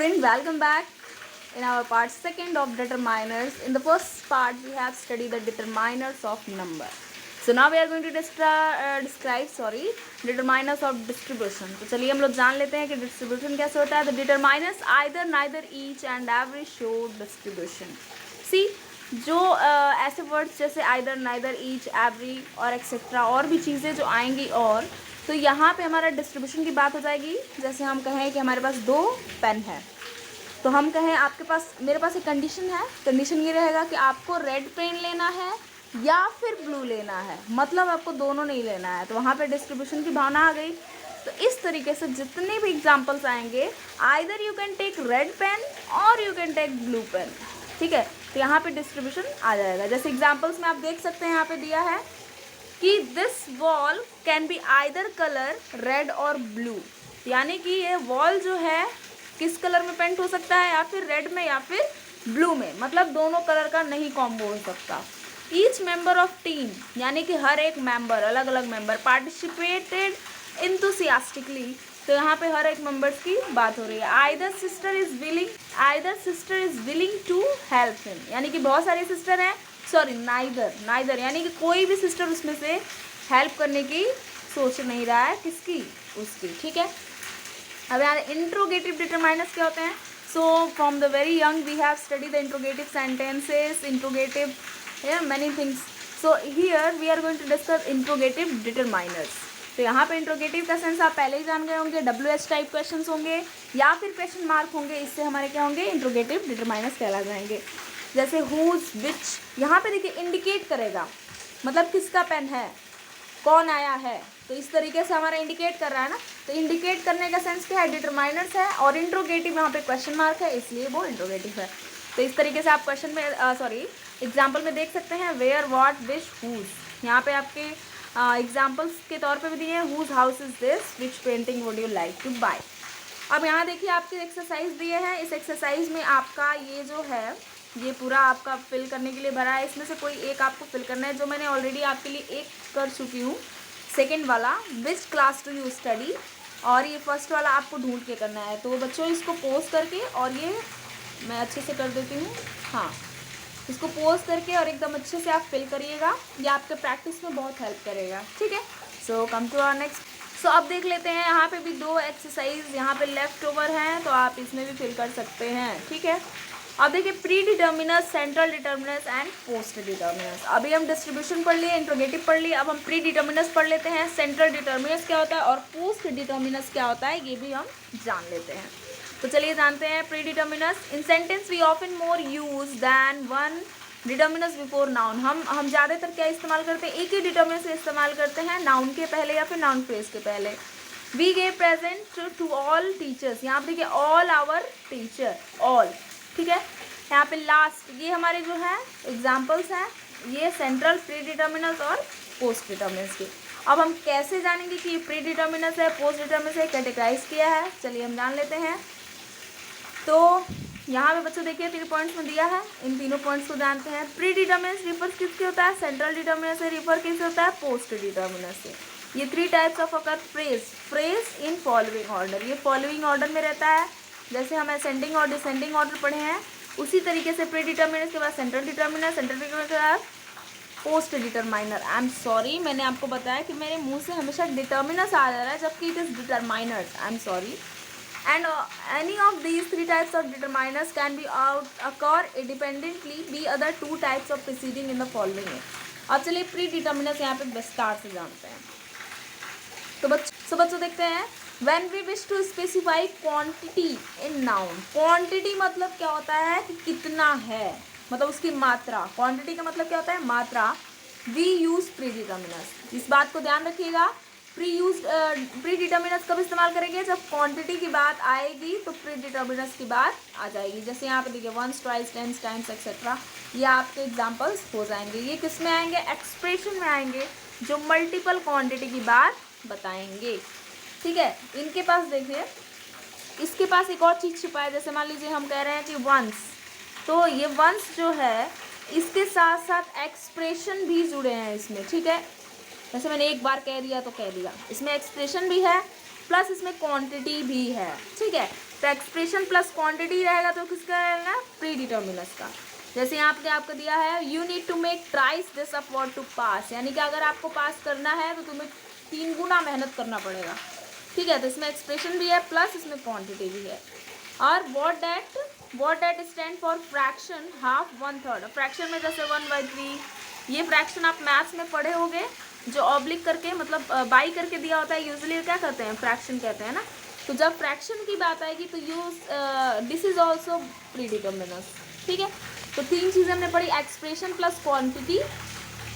student, welcome back in our part second of determiners. In the first part we have studied the determiners of number. So now we are going to describe determiners of distribution. तो चलिए हम लोग जान लेते हैं कि distribution कैसे होता है. The determiners either, neither, each and every show distribution. See, जो ऐसे वर्ड्स जैसे either, neither, each, every और एक्सेट्रा और भी चीज़ें जो आएंगी और तो यहाँ पे हमारा डिस्ट्रीब्यूशन की बात हो जाएगी. जैसे हम कहें कि हमारे पास 2 पेन है तो हम कहें आपके पास मेरे पास एक कंडीशन है. कंडीशन ये रहेगा कि आपको रेड पेन लेना है या फिर ब्लू लेना है, मतलब आपको दोनों नहीं लेना है. तो वहाँ पे डिस्ट्रीब्यूशन की भावना आ गई. तो इस तरीके से जितने भी एग्जाम्पल्स आएंगे either you can take red pen और you can take blue pen. ठीक है, तो यहाँ पे डिस्ट्रीब्यूशन आ जाएगा. जैसे एग्जाम्पल्स में आप देख सकते हैं यहाँ पे दिया है कि this wall can be either colour red और ब्लू, यानी कि ये वॉल जो है किस कलर में पेंट हो सकता है, या फिर रेड में या फिर ब्लू में, मतलब दोनों कलर का नहीं कॉम्बो हो सकता. ईच मेंबर ऑफ टीम, यानी कि हर एक मेंबर, अलग अलग मेंबर पार्टिसिपेटेड इंथुसियास्टिकली. तो यहाँ पे हर एक मेंबर्स की बात हो रही है. Either sister is willing to help him, यानी कि बहुत सारे सिस्टर हैं. सॉरी, नाइदर यानी कि कोई भी सिस्टर उसमें से हेल्प करने की सोच नहीं रहा है. किसकी? उसकी. ठीक है, अब यार इंट्रोगेटिव डिटरमाइनर्स क्या होते हैं. So from the very young we have study the interrogative sentences, interrogative many things. So here we are going to discuss interrogative determiners. तो यहाँ पे इंट्रोगेटिव का सेंस आप पहले ही जान गए होंगे. WH टाइप क्वेश्चंस होंगे या फिर क्वेश्चन मार्क होंगे, इससे हमारे क्या होंगे, इंट्रोगेटिव डिटरमाइनर्स कहला जाएंगे. जैसे हुज, विच, यहाँ पे देखिए इंडिकेट करेगा, मतलब किसका पेन है, कौन आया है. तो इस तरीके से हमारा इंडिकेट कर रहा है ना. तो इंडिकेट करने का सेंस क्या है, डिटरमाइनर्स है. और इंट्रोगेटिव यहाँ पे क्वेश्चन मार्क है, इसलिए वो इंट्रोगेटिव है. तो इस तरीके से आप क्वेश्चन में एग्जाम्पल में देख सकते हैं वेयर, व्हाट, विच, हुज. यहाँ पे आपके एग्जाम्पल्स के तौर पे भी दिए हैं. Whose house is this, which painting would you like to buy. अब यहाँ देखिए आपके एक्सरसाइज दिए हैं. इस एक्सरसाइज में आपका ये जो है ये पूरा आपका फिल करने के लिए भरा है. इसमें से कोई एक आपको फिल करना है, जो मैंने ऑलरेडी आपके लिए एक कर चुकी हूँ, सेकंड वाला which class to you study, और ये फर्स्ट वाला आपको ढूंढ के करना है. तो बच्चों इसको पोस्ट करके, और ये मैं अच्छे से कर देती हूँ. हाँ, इसको पोस्ट करके और एकदम अच्छे से आप फिल करिएगा, ये आपके प्रैक्टिस में बहुत हेल्प करेगा. ठीक है, सो कम टू आवर नेक्स्ट. सो अब देख लेते हैं, यहाँ पे भी 2 एक्सरसाइज यहाँ पे लेफ्ट ओवर हैं, तो आप इसमें भी फिल कर सकते हैं. ठीक है, अब देखिए pre determiners, central determiners and post determiners. अभी हम डिस्ट्रीब्यूशन पढ़ लिए, इंट्रोगेटिव पढ़ लिए, अब हम प्री डिटर्मिनर्स पढ़ लेते हैं. सेंट्रल डिटर्मिनर्स क्या होता है और पोस्ट डिटर्मिनर्स क्या होता है, ये भी हम जान लेते हैं. तो चलिए जानते हैं pre determiners. In sentence we often more use than one determiners before noun. हम ज़्यादातर क्या इस्तेमाल करते हैं, एक ही डिटर्मिनर से इस्तेमाल करते हैं नाउन के पहले या फिर नाउन फ्रेज के पहले. We gave present to all teachers, यहाँ पर देखिए ऑल आवर टीचर, ऑल. ठीक है, यहाँ पे लास्ट, ये हमारे जो है एग्जाम्पल्स हैं, ये सेंट्रल प्री डिटर्मिनर्स और पोस्ट डिटर्मिनर्स के. अब हम कैसे जानेंगे कि प्री डिटर्मिनर्स है, पोस्ट डिटर्मिनर्स है, कैटेगराइज किया है, चलिए हम जान लेते हैं. तो यहाँ पे बच्चों देखिए 3 पॉइंट्स में दिया है, इन तीनों पॉइंट्स को जानते हैं. प्री डिटर्मिनर्स रिफर किससे होता है, सेंट्रल डिटर्मिनर से. रिफर किससे होता है, पोस्ट डिटर्मिनर से. ये 3 types of occur phrase in following order, ये फॉलोइंग ऑर्डर में रहता है. जैसे हम असेंडिंग और डिसेंडिंग ऑर्डर पढ़े हैं, उसी तरीके से प्री डिटर्मिनर के बाद सेंट्रल डिटर्मिनर, सेंट्रल डिटर्मिनर के बाद post determiner. I am sorry, मैंने आपको बताया कि मेरे मुंह से हमेशा डिटर्मिनर्स आ जा रहा है, जबकि it is determiners. I am sorry. And any of these 3 types of determiners can be occur independently B other 2 types of preceding in the following. अब चलिए प्री डिटर्मिनर्स यहाँ पे विस्तार से जानते हैं. तो बच्चों देखते हैं. When we wish to specify quantity in noun, quantity मतलब क्या होता है कि कितना है, मतलब उसकी मात्रा. क्वांटिटी का मतलब क्या होता है, मात्रा. वी यूज प्री डिटर्मिनर्स, इस बात को ध्यान रखिएगा. प्री डिटर्मिनर्स कब इस्तेमाल करेंगे, जब क्वांटिटी की बात आएगी तो प्री डिटर्मिनर्स की बात आ जाएगी. जैसे यहाँ पे देखिए once, twice, tens, times etcetera, ये आपके एग्जाम्पल्स हो जाएंगे. ये किस में आएंगे, एक्सप्रेशन में आएंगे, जो मल्टीपल क्वान्टिटी की बात बताएंगे. ठीक है, इनके पास देखिए, इसके पास एक और चीज़ छिपा है. जैसे मान लीजिए हम कह रहे हैं कि वंस, तो ये वंस जो है इसके साथ साथ एक्सप्रेशन भी जुड़े हैं इसमें. ठीक है, जैसे मैंने एक बार कह दिया तो कह दिया, इसमें एक्सप्रेशन भी है प्लस इसमें क्वांटिटी भी है. ठीक है, तो एक्सप्रेशन प्लस क्वांटिटी रहेगा तो किसका रहेगा, प्री डिटर्मिनस का। जैसे यहाँ पे आपको दिया है you need to make thrice this afford to pass, यानी कि अगर आपको पास करना है तो तुम्हें 3 गुना मेहनत करना पड़ेगा, ठीक है। तो इसमें एक्सप्रेशन भी है प्लस इसमें क्वांटिटी भी है। और what that stand for fraction, half, 1/3। Fraction में जैसे 1/3, ये फ्रैक्शन आप मैथ्स में पढ़े होंगे, जो ऑब्लिक करके मतलब बाई करके दिया होता है, यूजुअली क्या कहते हैं, फ्रैक्शन कहते हैं ना। तो जब फ्रैक्शन की बात आएगी तो use this is also predeterminers, ठीक है। तो 3 चीज़ें हमने पढ़ी, एक्सप्रेशन प्लस क्वांटिटी,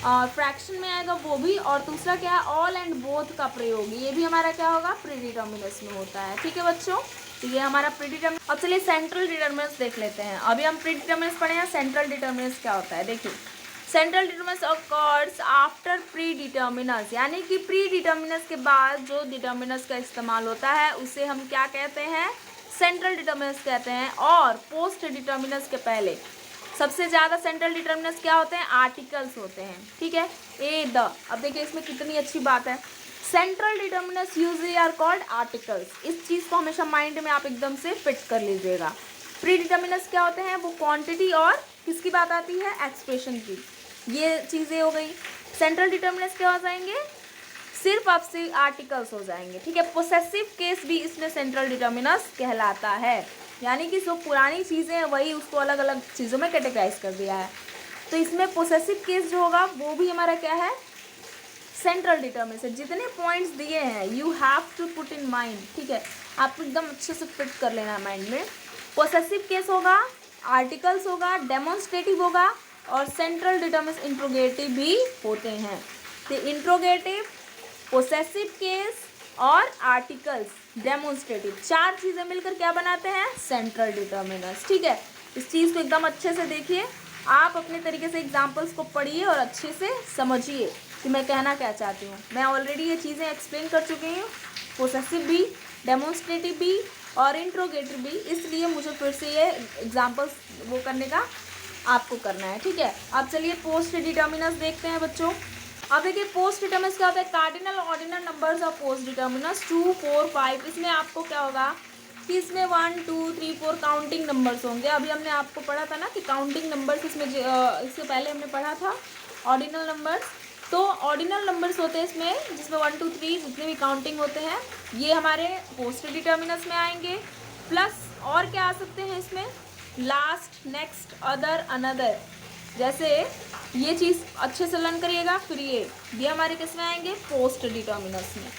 और फ्रैक्शन में आएगा वो भी, और दूसरा क्या है, ऑल एंड बोथ का प्रयोग, ये भी हमारा क्या होगा, प्री डिटर्मिनस में होता है, ठीक है बच्चों। तो ये हमारा प्री डिटर्मिनस। अब चलिए सेंट्रल डिटर्मिनस देख लेते हैं। अभी हम प्री डिटर्मिनस पढ़े हैं, सेंट्रल डिटर्मिनस क्या होता है देखिए। सेंट्रल डिटर्मिनस ऑकर्स आफ्टर प्री डिटर्मिनस, यानी कि प्री डिटर्मिनस के बाद जो डिटर्मिनस का इस्तेमाल होता है उसे हम क्या कहते हैं, सेंट्रल डिटर्मिनस कहते हैं। और पोस्ट डिटर्मिनस के पहले सबसे ज़्यादा सेंट्रल डिटर्मिनस क्या होते हैं, आर्टिकल्स होते हैं, ठीक है, ए द। अब देखिए इसमें कितनी अच्छी बात है, central determiners usually are called articles. इस चीज़ को हमेशा माइंड में आप एकदम से फिट कर लीजिएगा। प्री डिटर्मिनस क्या होते हैं, वो क्वांटिटी और किसकी बात आती है, एक्सप्रेशन की, ये चीज़ें हो गई। सेंट्रल डिटर्मिनस क्या हो जाएंगे, सिर्फ आपसे आर्टिकल्स हो जाएंगे, ठीक है। पोसेसिव केस भी इसमें सेंट्रल डिटर्मिनस कहलाता है, यानी कि जो पुरानी चीज़ें हैं वही उसको अलग अलग चीज़ों में कैटेगराइज कर दिया है। तो इसमें पोसेसिव केस जो होगा वो भी हमारा क्या है, सेंट्रल डिटर्मिनस है। जितने पॉइंट्स दिए हैं you have to put in mind, ठीक है, आपको एकदम अच्छे से फिट कर लेना है माइंड में। पोसेसिव केस होगा, आर्टिकल्स होगा, डेमोन्स्ट्रेटिव होगा, और सेंट्रल डिटर्मिनस इंट्रोगेटिव भी होते हैं। तो इंट्रोगेटिव, पोसेसिव केस और आर्टिकल्स, डेमोन्स्ट्रेटिव, 4 चीज़ें मिलकर क्या बनाते हैं, सेंट्रल डिटर्मिनस, ठीक है। इस चीज़ को एकदम अच्छे से देखिए, आप अपने तरीके से एग्जाम्पल्स को पढ़िए और अच्छे से समझिए कि मैं कहना क्या चाहती हूँ। मैं ऑलरेडी ये चीज़ें एक्सप्लेन कर चुकी हूँ, पोसेसिव भी, डेमोन्स्ट्रेटिव भी और इंट्रोगेटिव भी, इसलिए मुझे फिर से ये एग्जाम्पल्स वो करने का आपको करना है, ठीक है। अब चलिए पोस्ट डिटर्मिनस देखते हैं बच्चों। अब देखिए पोस्ट डिटर्मिनस क्या होता है, cardinal ordinal numbers of postdeterminers 2, 4, 5। इसमें आपको क्या होगा कि इसमें 1, 2, 3, 4 काउंटिंग नंबर्स होंगे। अभी हमने आपको पढ़ा था ना कि काउंटिंग नंबर्स, इसमें इससे पहले हमने पढ़ा था ऑर्डिनल नंबर्स। तो ऑर्डिनल नंबर्स होते हैं इसमें, जिसमें 1, 2, 3 जितने भी काउंटिंग होते हैं ये हमारे पोस्ट डिटर्मिनस में आएंगे। प्लस और क्या आ सकते हैं इसमें, लास्ट, नेक्स्ट, अदर, अनदर, जैसे ये चीज़ अच्छे से लर्न करिएगा। फिर ये हमारे किस में आएंगे, पोस्ट डिटर्मिनस में।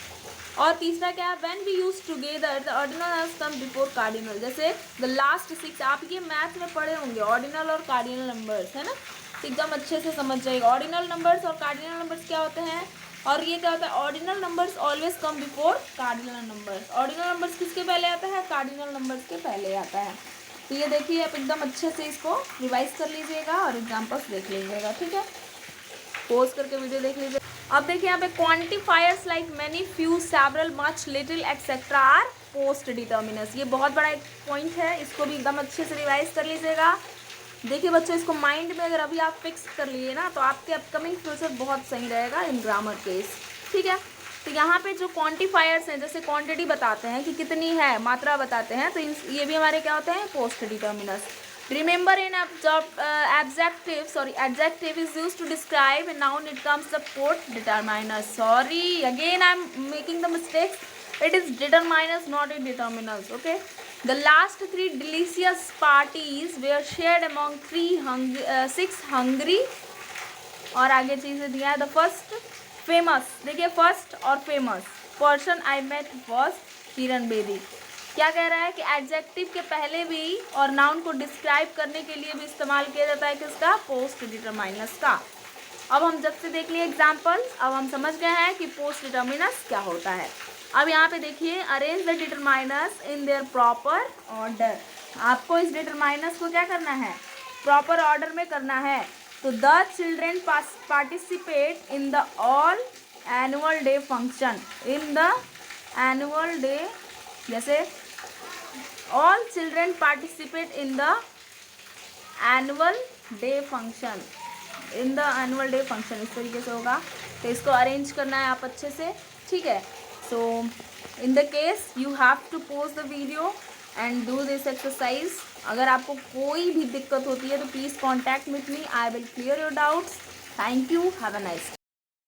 और तीसरा क्या है, when we use together the ordinal has come before cardinal, जैसे द लास्ट 6, आप ये मैथ में पढ़े होंगे ऑर्डिनल और कार्डिनल नंबर्स, है ना, तो एकदम अच्छे से समझ जाएगा। ऑर्डिनल नंबर्स और कार्डिनल नंबर्स क्या होते हैं, और ये क्या होता है, ordinal numbers always come before cardinal numbers. Ordinal numbers किसके पहले आता है, कार्डिनल नंबर्स के पहले आता है। तो ये देखिए आप एकदम अच्छे से इसको रिवाइज कर लीजिएगा और एग्जाम्पल्स देख लीजिएगा, ठीक है, पोज करके वीडियो देख लीजिए। अब देखिए यहाँ पे quantifiers like many, few, several, much, little etcetera are post determiners. ये बहुत बड़ा एक पॉइंट है, इसको भी एकदम अच्छे से रिवाइज कर लीजिएगा। देखिए बच्चों, इसको माइंड में अगर अभी आप फिक्स कर लिए ना तो आपके अपकमिंग फ्यूचर बहुत सही रहेगा इन ग्रामर केस, ठीक है। तो यहाँ पे जो क्वांटिफायर्स हैं, जैसे क्वांटिटी बताते हैं कि कितनी है, मात्रा बताते हैं, तो ये भी हमारे क्या होते हैं, post डिटर्मिनस। Remember in adjective is used to describe a noun, it comes the post determiners. Sorry, again I am making the mistakes. It is determiners, not a determiners. Okay. The last 3 delicious parties were shared among 6 hungry. और आगे चीज़ें दिया है, the first famous, देखिए first और famous person I met was Kiran Bedi. क्या कह रहा है कि एडजेक्टिव के पहले भी और नाउन को डिस्क्राइब करने के लिए भी इस्तेमाल किया जाता है किसका, पोस्ट डिटरमाइनस का। अब हम जब से देख लिए एग्जाम्पल्स, अब हम समझ गए हैं कि पोस्ट डिटरमिनस क्या होता है। अब यहाँ पे देखिए, arrange the determiners in their proper order. आपको इस डिटरमाइनस को क्या करना है, प्रॉपर ऑर्डर में करना है। तो the children participate in the all annual day function, in the annual day, जैसे all children participate in the annual day function, in the annual day function, इस तरीके से होगा। तो इसको अरेंज करना है आप अच्छे से, ठीक है। So in the case you have to pause the video and do this exercise. अगर आपको कोई भी दिक्कत होती है तो please contact with me. I will clear your doubts. Thank you. Have a nice day.